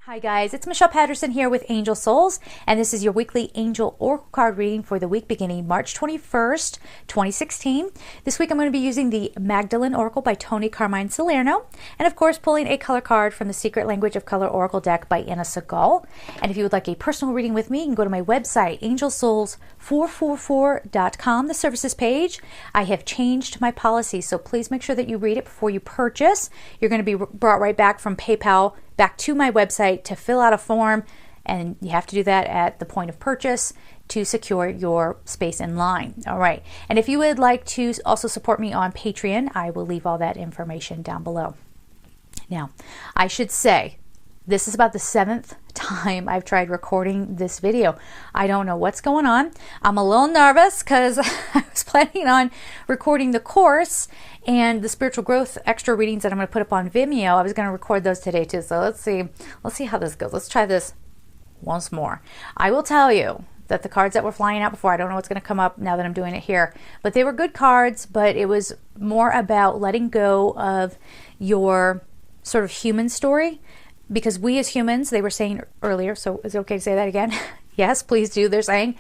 Hi guys, it's Michelle Patterson here with Angel Souls, and this is your weekly Angel Oracle card reading for the week beginning March 21st, 2016. This week I'm going to be using the Magdalene Oracle by Tony Carmine Salerno, and of course pulling a color card from the Secret Language of Color Oracle deck by Anna Segal. And if you would like a personal reading with me, you can go to my website, angelsouls444.com, the services page. I have changed my policy, so please make sure that you read it before you purchase. You're going to be brought right back from PayPal back to my website to fill out a form, and you have to do that at the point of purchase to secure your space in line. All right. And if you would like to also support me on Patreon, I will leave all that information down below. Now, I should say, this is about the 7th time I've tried recording this video. I don't know what's going on. I'm a little nervous because I was planning on recording the course and the spiritual growth extra readings that I'm going to put up on Vimeo. I was going to record those today too. So let's see how this goes. Let's try this once more. I will tell you that the cards that were flying out before, I don't know what's going to come up now that I'm doing it here, but they were good cards, but it was more about letting go of your sort of human story. Because we as humans, they were saying earlier, so is it okay to say that again? Yes, please do. They're saying,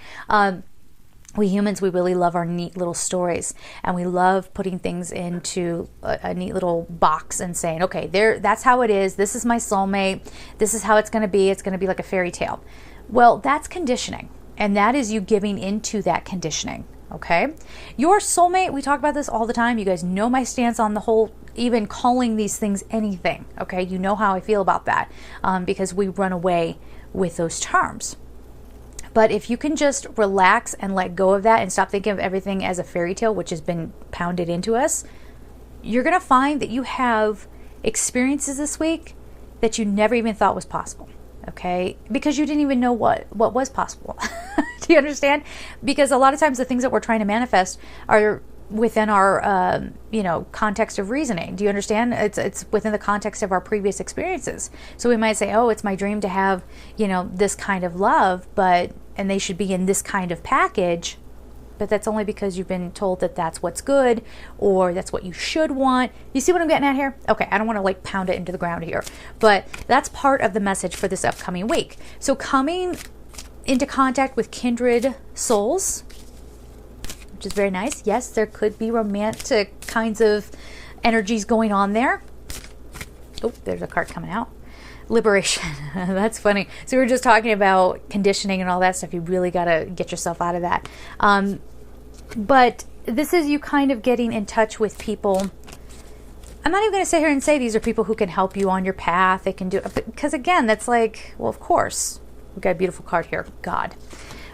we humans, we really love our neat little stories, and we love putting things into a neat little box and saying, okay, that's how it is. This is my soulmate. This is how it's going to be. It's going to be like a fairy tale. Well, that's conditioning, and that is you giving into that conditioning. Okay, your soulmate, we talk about this all the time. You guys know my stance on the whole, even calling these things anything. Okay, you know how I feel about that, because we run away with those terms. But if you can just relax and let go of that and stop thinking of everything as a fairy tale, which has been pounded into us, you're going to find that you have experiences this week that you never even thought was possible. Okay, because you didn't even know what was possible. Do you understand? Because a lot of times the things that we're trying to manifest are within our context of reasoning. Do you understand? It's within the context of our previous experiences. So we might say, oh, it's my dream to have this kind of love, and they should be in this kind of package. But that's only because you've been told that that's what's good, or that's what you should want. You see what I'm getting at here? Okay, I don't want to pound it into the ground here, but that's part of the message for this upcoming week. So coming into contact with kindred souls, which is very nice. Yes, there could be romantic kinds of energies going on there. Oh, there's a card coming out. Liberation. That's funny. So we were just talking about conditioning and all that stuff. You really got to get yourself out of that. But this is you kind of getting in touch with people. I'm not even going to sit here and say these are people who can help you on your path. They can do it. Because again, that's like, well, of course. We've got a beautiful card here. God.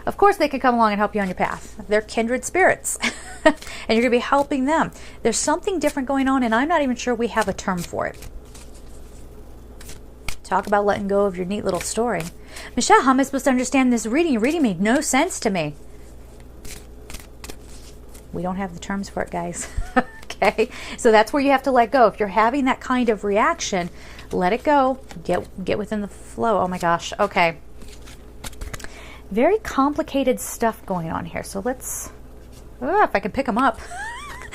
Of course they can come along and help you on your path. They're kindred spirits. And you're going to be helping them. There's something different going on, and I'm not even sure we have a term for it. Talk about letting go of your neat little story. Michelle, how am I supposed to understand this reading? Your reading made no sense to me. We don't have the terms for it, guys. Okay? So that's where you have to let go. If you're having that kind of reaction, let it go. Get within the flow. Oh my gosh. Okay. Very complicated stuff going on here. So let's... Oh, if I can pick them up.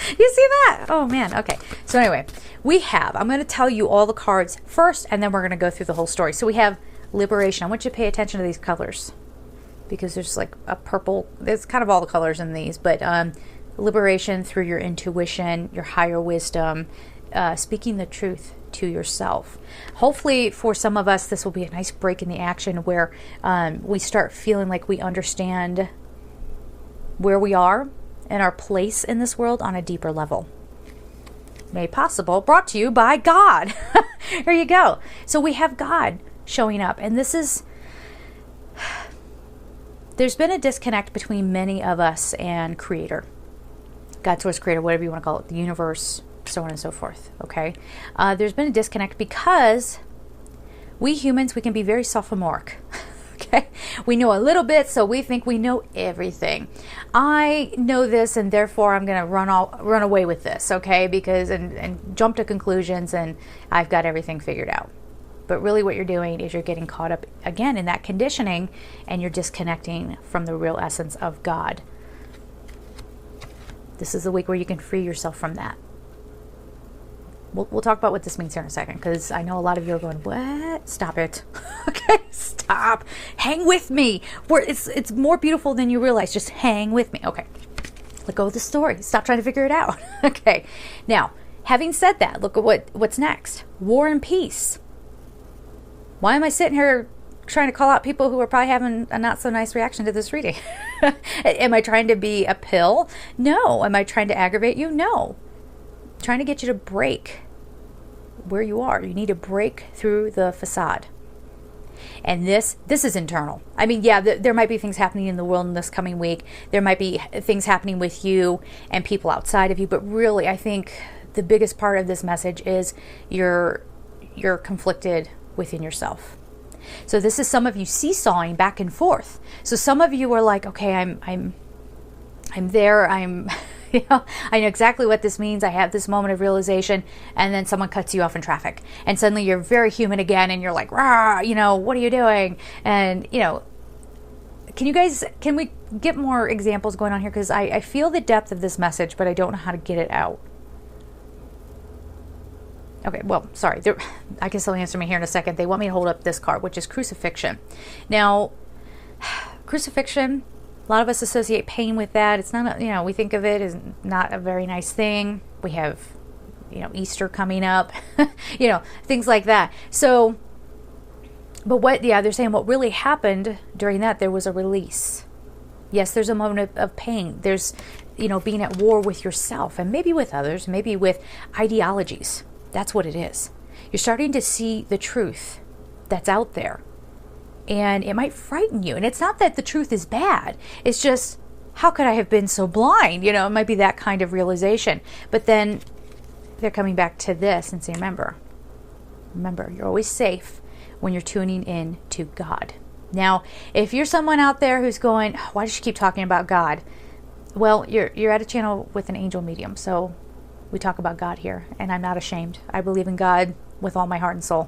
You see that? Oh man. Okay. So anyway, I'm going to tell you all the cards first, and then we're going to go through the whole story. So we have liberation. I want you to pay attention to these colors, because there's like a purple. There's kind of all the colors in these, but liberation through your intuition, your higher wisdom, speaking the truth to yourself. Hopefully for some of us, this will be a nice break in the action where we start feeling like we understand where we are and our place in this world on a deeper level. Made possible, brought to you by God. Here you go. So we have God showing up, and this is, there's been a disconnect between many of us and Creator, God, Source, Creator, whatever you want to call it, the universe, so on and so forth. Okay, there's been a disconnect because we humans, we can be very sophomoric. Okay, we know a little bit, so we think we know everything. I know this, and therefore I'm going to run away with this. Okay, because and jump to conclusions, and I've got everything figured out. But really, what you're doing is you're getting caught up again in that conditioning, and you're disconnecting from the real essence of God. This is the week where you can free yourself from that. We'll talk about what this means here in a second, because I know a lot of you are going, what? Stop it. Okay, stop. Hang with me. It's more beautiful than you realize. Just hang with me. Okay, let go of the story. Stop trying to figure it out. Okay, now, having said that, look at what's next. War and peace. Why am I sitting here trying to call out people who are probably having a not so nice reaction to this reading? Am I trying to be a pill? No. Am I trying to aggravate you? No. I'm trying to get you to break where you are. You need to break through the facade. And this is internal. I mean, yeah, there might be things happening in the world in this coming week. There might be things happening with you and people outside of you. But really, I think the biggest part of this message is you're conflicted within yourself. So this is some of you seesawing back and forth. So some of you are like, okay, I'm there. You know, I know exactly what this means. I have this moment of realization, and then someone cuts you off in traffic, and suddenly you're very human again, and you're like, rah, you know, what are you doing? And, you know, can we get more examples going on here? Because I feel the depth of this message, but I don't know how to get it out. Okay, well, sorry. I guess they'll answer me here in a second. They want me to hold up this card, which is crucifixion. Now, crucifixion, a lot of us associate pain with that. It's not, we think of it as not a very nice thing. We have, Easter coming up, things like that. So, but they're saying what really happened during that, there was a release. Yes, there's a moment of pain. There's, being at war with yourself and maybe with others, maybe with ideologies. That's what it is. You're starting to see the truth that's out there. And it might frighten you. And it's not that the truth is bad. It's just, how could I have been so blind? It might be that kind of realization. But then they're coming back to this and saying, remember, you're always safe when you're tuning in to God. Now, if you're someone out there who's going, why does she keep talking about God? Well, you're at a channel with an angel medium. So we talk about God here, and I'm not ashamed. I believe in God with all my heart and soul.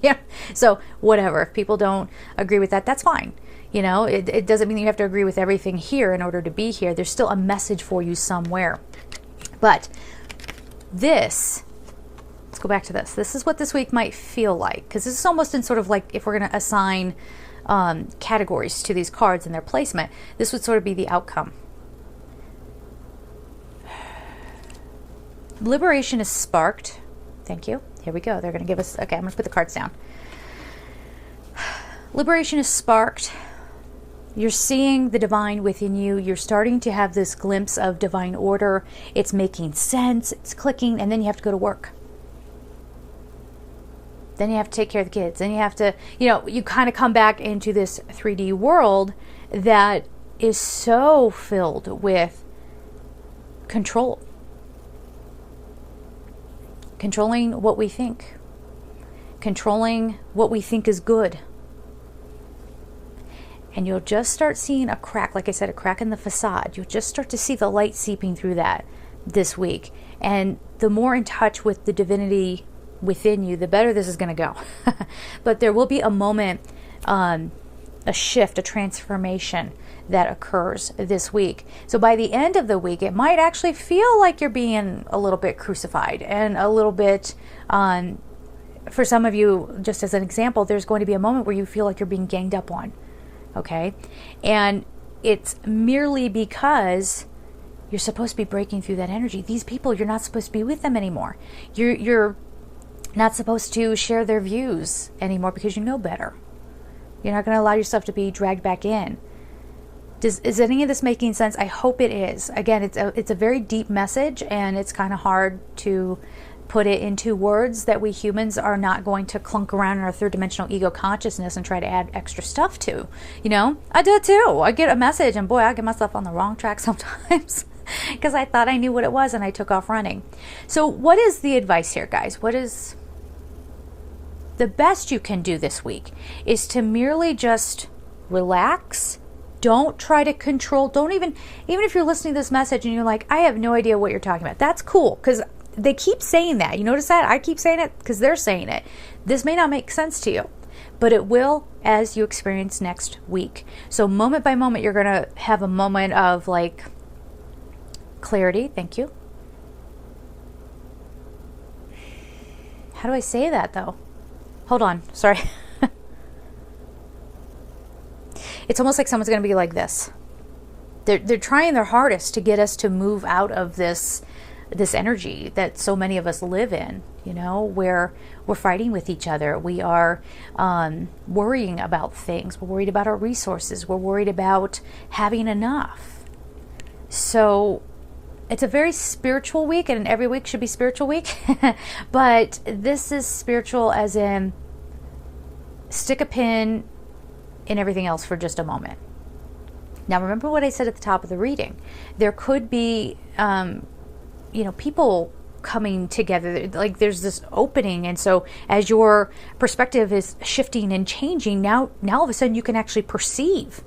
Yeah. So whatever. If people don't agree with that, that's fine. It doesn't mean you have to agree with everything here in order to be here. There's still a message for you somewhere. But let's go back to this. This is what this week might feel like, because this is almost in sort of like if we're going to assign categories to these cards and their placement, this would sort of be the outcome. Liberation is sparked. Thank you. Here we go. They're going to give us... Okay, I'm going to put the cards down. Liberation is sparked. You're seeing the divine within you. You're starting to have this glimpse of divine order. It's making sense. It's clicking. And then you have to go to work. Then you have to take care of the kids. Then you have to... you kind of come back into this 3D world that is so filled with control. Controlling what we think. Controlling what we think is good. And you'll just start seeing a crack, like I said, a crack in the facade. You'll just start to see the light seeping through that this week. And the more in touch with the divinity within you, the better this is going to go. But there will be a moment, a shift, a transformation that occurs this week. So by the end of the week, it might actually feel like you're being a little bit crucified and a little bit, for some of you, just as an example, there's going to be a moment where you feel like you're being ganged up on. Okay? And it's merely because you're supposed to be breaking through that energy. These people, you're not supposed to be with them anymore. You're not supposed to share their views anymore because you know better. You're not going to allow yourself to be dragged back in. Is any of this making sense? I hope it is. Again, it's a very deep message, and it's kind of hard to put it into words that we humans are not going to clunk around in our third dimensional ego consciousness and try to add extra stuff to. I do it too. I get a message, and boy, I get myself on the wrong track sometimes because I thought I knew what it was, and I took off running. So what is the advice here, guys? What is the best you can do this week is to merely just relax. Don't try to control. Don't even if you're listening to this message and you're like, I have no idea what you're talking about. That's cool, because they keep saying that. You notice that? I keep saying it because they're saying it. This may not make sense to you, but it will as you experience next week. So moment by moment, you're going to have a moment of like clarity. Thank you. how do I say that though? Hold on, sorry. It's almost like someone's going to be like this. They're trying their hardest to get us to move out of this energy that so many of us live in, where we're fighting with each other. We are worrying about things. We're worried about our resources. We're worried about having enough. So it's a very spiritual week, and every week should be spiritual week. But this is spiritual as in stick a pin in everything else for just a moment. Now, remember what I said at the top of the reading. There could be, people coming together. Like there's this opening, and so as your perspective is shifting and changing, now all of a sudden you can actually perceive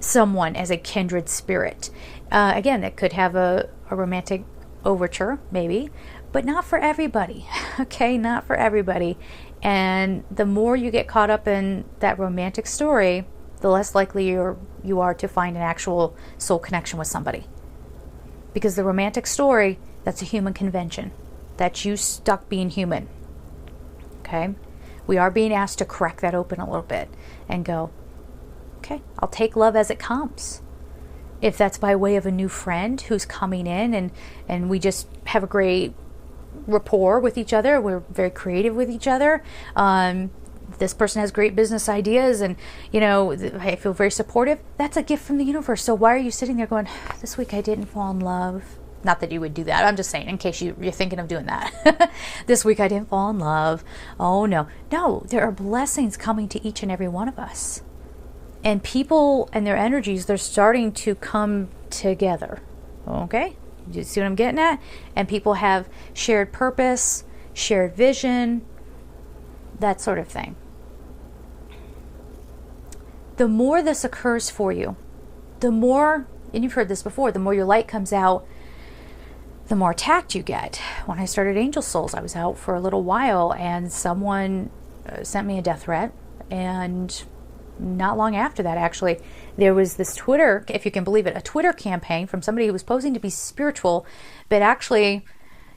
someone as a kindred spirit. Again, that could have a romantic overture, maybe, but not for everybody. Okay, not for everybody. And the more you get caught up in that romantic story, the less likely you are to find an actual soul connection with somebody. Because the romantic story, that's a human convention. That's you stuck being human. Okay? We are being asked to crack that open a little bit and go, okay, I'll take love as it comes. If that's by way of a new friend who's coming in and we just have a great rapport with each other, we're very creative with each other, this person has great business ideas, and I feel very supportive, that's a gift from the universe. So why are you sitting there going, this week I didn't fall in love? Not that you would do that, I'm just saying in case you're thinking of doing that. This week I didn't fall in love. Oh no, there are blessings coming to each and every one of us, and people and their energies, they're starting to come together. Okay, you see what I'm getting at? And people have shared purpose, shared vision, that sort of thing. The more this occurs for you, the more, and you've heard this before, the more your light comes out, the more attacked you get. When I started Angel Souls, I was out for a little while, and someone sent me a death threat, and not long after that, actually, there was this Twitter, if you can believe it, a Twitter campaign from somebody who was posing to be spiritual, but actually,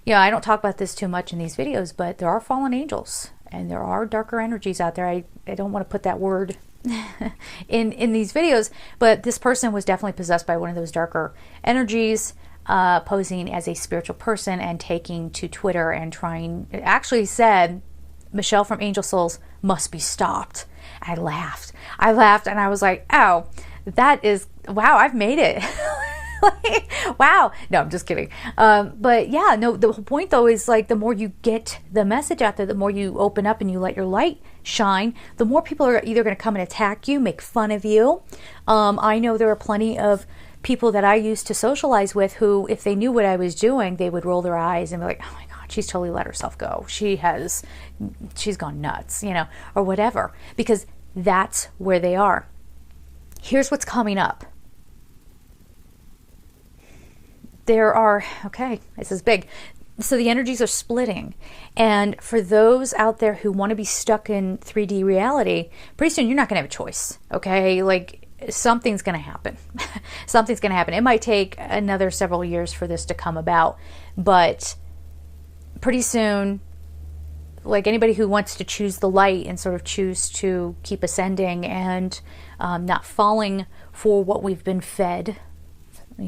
I don't talk about this too much in these videos, but there are fallen angels, and there are darker energies out there. I don't want to put that word in these videos, but this person was definitely possessed by one of those darker energies, posing as a spiritual person and taking to Twitter and actually said, Michelle from Angel Souls must be stopped. I laughed and I was like, oh, that is, wow, I've made it. Wow. No, I'm just kidding. But yeah, no, the whole point though is like the more you get the message out there, the more you open up and you let your light shine, the more people are either going to come and attack you, make fun of you. I know there are plenty of people that I used to socialize with who, if they knew what I was doing, they would roll their eyes and be like, oh my God, she's totally let herself go. She's gone nuts, or whatever, because that's where they are. Here's what's coming up. This is big. So the energies are splitting. And for those out there who want to be stuck in 3D reality, pretty soon you're not going to have a choice. Okay? Like something's going to happen. Something's going to happen. It might take another several years for this to come about, but pretty soon, like anybody who wants to choose the light and sort of choose to keep ascending and not falling for what we've been fed,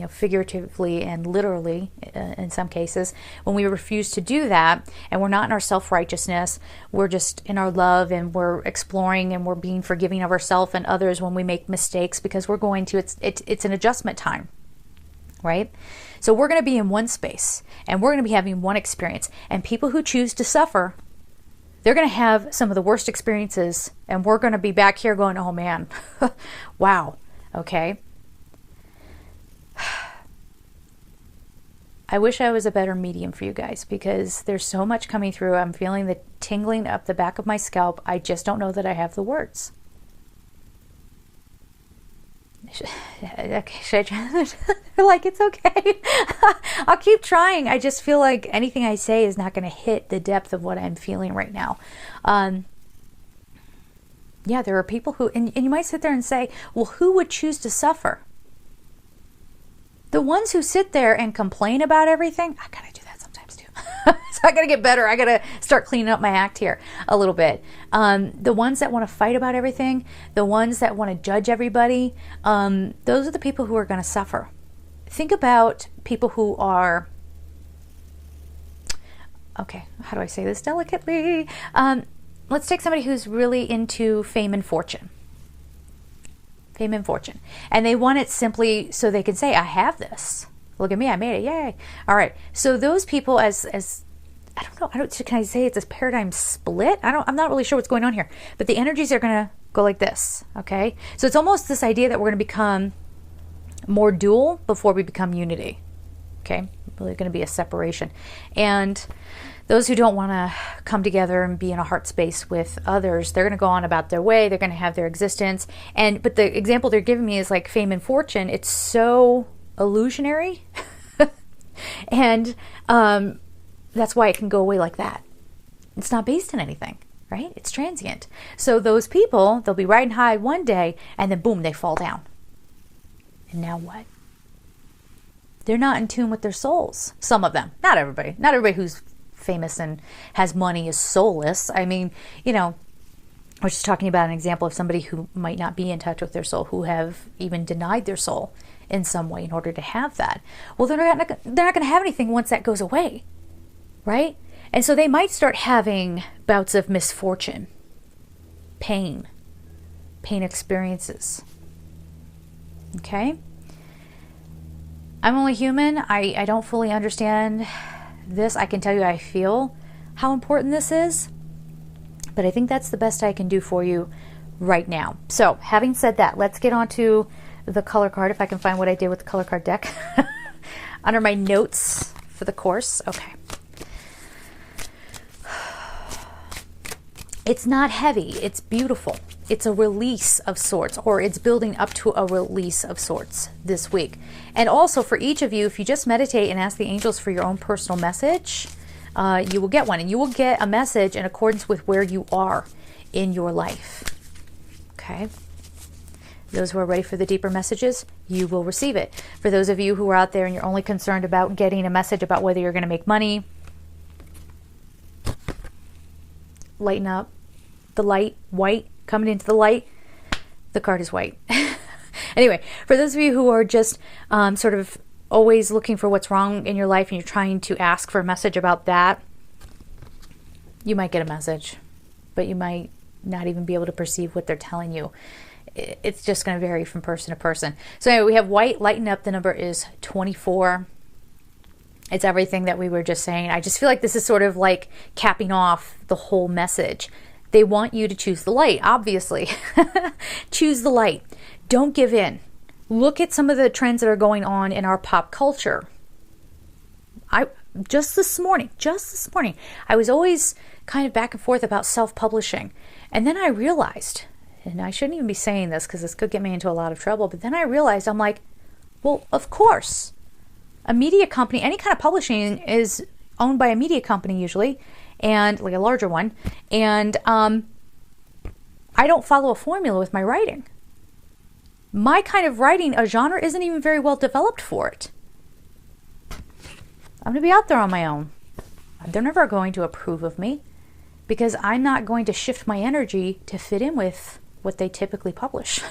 figuratively and literally in some cases, when we refuse to do that and we're not in our self-righteousness, we're just in our love and we're exploring and we're being forgiving of ourselves and others when we make mistakes, because we're going to, it's an adjustment time, right? So we're going to be in one space and we're going to be having one experience, and people who choose to suffer, they're going to have some of the worst experiences, and we're going to be back here going, oh man, wow, okay. I wish I was a better medium for you guys, because there's so much coming through. I'm feeling the tingling up the back of my scalp. I just don't know that I have the words. Should I try? Like, it's okay. I'll keep trying. I just feel like anything I say is not going to hit the depth of what I'm feeling right now. Yeah, there are people who, and you might sit there and say, well, who would choose to suffer? The ones who sit there and complain about everything, I kind of do that sometimes too. So I got to get better. I got to start cleaning up my act here a little bit. The ones that want to fight about everything, the ones that want to judge everybody, those are the people who are going to suffer. Think about people who are, okay, how do I say this delicately? Let's take somebody who's really into fame and fortune. Fame and fortune. And they want it simply so they can say, I have this. Look at me, I made it, yay. All right, so those people as I don't know, can I say it's a paradigm split? I'm not really sure what's going on here, but the energies are going to go like this, okay? So it's almost this idea that we're going to become more dual before we become unity, okay? Really going to be a separation. And those who don't want to come together and be in a heart space with others, they're going to go on about their way. They're going to have their existence. But the example they're giving me is like fame and fortune. It's so illusionary. And that's why it can go away like that. It's not based in anything, right? It's transient. So those people, they'll be riding high one day and then boom, they fall down. And now what? They're not in tune with their souls. Some of them, not everybody. Not everybody who's famous and has money is soulless. I mean, I was just talking about an example of somebody who might not be in touch with their soul, who have even denied their soul in some way in order to have that. Well, they're not going to have anything once that goes away, right? And so they might start having bouts of misfortune, pain experiences. Okay? I'm only human. I don't fully understand this. I can tell you I feel how important this is, but I think that's the best I can do for you right now. So having said that, let's get on to the color card, if I can find what I did with the color card deck under my notes for the course. Okay. It's not heavy. It's beautiful. It's a release of sorts, or it's building up to a release of sorts this week. And also for each of you, if you just meditate and ask the angels for your own personal message, you will get one. And you will get a message in accordance with where you are in your life. Okay? Those who are ready for the deeper messages, you will receive it. For those of you who are out there and you're only concerned about getting a message about whether you're going to make money, lighten up. The light, white, coming into the light. The card is white. Anyway, for those of you who are just sort of always looking for what's wrong in your life and you're trying to ask for a message about that, you might get a message, but you might not even be able to perceive what they're telling you. It's just going to vary from person to person. So anyway, we have white, lighten up. The number is 24. It's everything that we were just saying. I just feel like this is sort of like capping off the whole message. They want you to choose the light, obviously. Choose the light. Don't give in. Look at some of the trends that are going on in our pop culture. Just this morning, I was always kind of back and forth about self-publishing. And then I realized, and I shouldn't even be saying this because this could get me into a lot of trouble, but then I realized, I'm like, well, of course. A media company, any kind of publishing is owned by a media company usually, and like a larger one. And I don't follow a formula with my writing. My kind of writing, a genre isn't even very well developed for it. I'm going to be out there on my own. They're never going to approve of me because I'm not going to shift my energy to fit in with what they typically publish.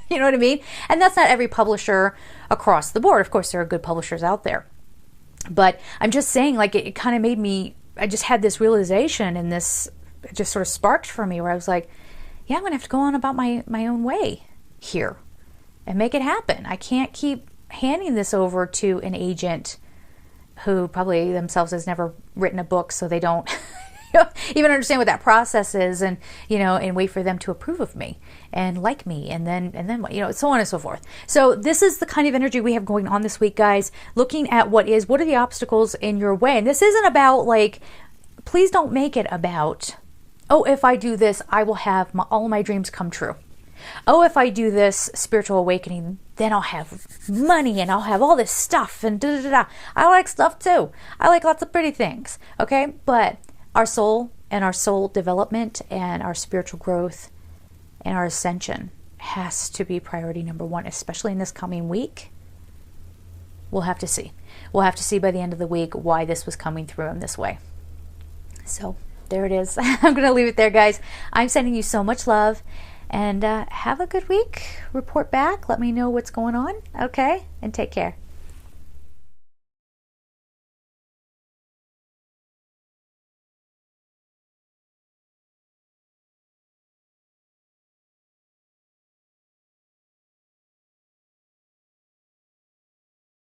You know what I mean? And that's not every publisher across the board. Of course, there are good publishers out there. But I'm just saying, like, it kind of made me, I just had this realization, and this just sort of sparked for me where I was like, yeah, I'm going to have to go on about my own way here and make it happen. I can't keep handing this over to an agent who probably themselves has never written a book, so they don't even understand what that process is, and and wait for them to approve of me and like me, and then so on and so forth. So this is the kind of energy we have going on this week, guys. Looking at what are the obstacles in your way, and this isn't about please don't make it about, oh, if I do this, I will have all my dreams come true. Oh, if I do this spiritual awakening, then I'll have money and I'll have all this stuff and da da da da. I like stuff too. I like lots of pretty things. Okay, but our soul and our soul development and our spiritual growth and our ascension has to be priority number one, especially in this coming week. we'll have to see. We'll have to see by the end of the week why this was coming through in this way. So there it is. I'm going to leave it there, guys. I'm sending you so much love, and have a good week. Report back. Let me know what's going on. Okay? And take care.